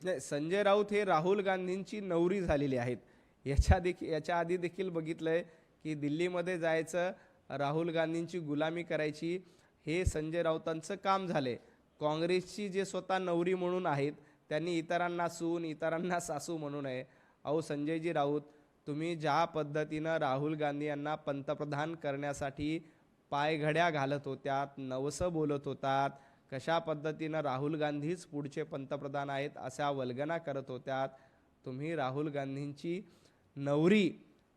नाही, संजय राऊत हे राहुल गांधींची नवरी झालेली आहेत. याच्या आधी देखील बघितलंय की दिल्लीमध्ये जायचं, राहुल गांधींची गुलामी करायची, हे संजय राऊतांचं काम झाले. काँग्रेसची जे स्वतः नवरी म्हणून आहेत त्यांनी इतरांना सून, इतरांना सासू म्हणू नये. अहो संजयजी राऊत, तुम्ही ज्या पद्धतीनं राहुल गांधी यांना पंतप्रधान करण्यासाठी पायघड्या घालत होत्यात, नवसं बोलत होतात, कशा पद्धतीनं राहुल गांधीच पुढचे पंतप्रधान आहेत अशा वल्गना करत होत्यात, तुम्ही राहुल गांधींची नवरी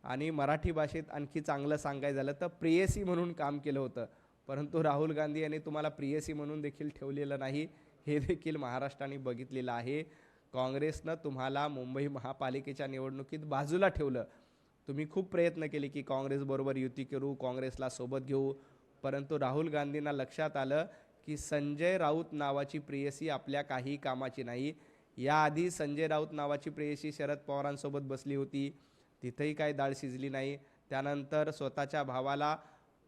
आणि मराठी भाषेत आणखी चांगलं सांगायचं झालं तर प्रेयसी म्हणून काम केलं होतं. परंतु राहुल गांधी यांनी तुम्हाला प्रेयसी म्हणून देखील ठेवलेलं नाही, हे देखील महाराष्ट्राने बघितलेलं आहे. काँग्रेसनं तुम्हाला मुंबई महापालिकेच्या निवडणुकीत बाजूला ठेवलं. तुम्ही खूप प्रयत्न केले की काँग्रेसबरोबर युती करू, काँग्रेसला सोबत घेऊ, परंतु राहुल गांधींना लक्षात आलं की संजय राऊत नावाची प्रेयसी आपल्या काही कामाची नाही. याआधी संजय राऊत नावाची प्रेयसी शरद पवारांसोबत बसली होती, तिथेही काही डाळ शिजली नाही. त्यानंतर स्वतःच्या भावाला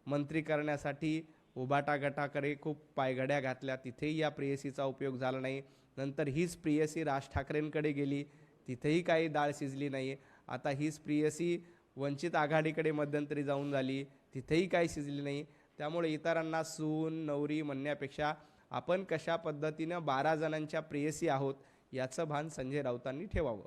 मंत्री करण्यासाठी उभाटा गटाकडे खूप पायघड्या घातल्या, तिथेही या प्रेयसीचा उपयोग झाला नाही. नंतर हीच प्रेयसी राज ठाकरेंकडे गेली, तिथेही काही डाळ शिजली नाही. आता हीच प्रेयसी वंचित आघाडीकडे मध्यंतरी जाऊन झाली, तिथेही काही शिजली नाही. त्यामुळे इतरांना सून, नवरी म्हणण्यापेक्षा आपण कशा पद्धतीनं 12 जणांच्या प्रेयसी आहोत याचं भान संजय राऊतांनी ठेवावं.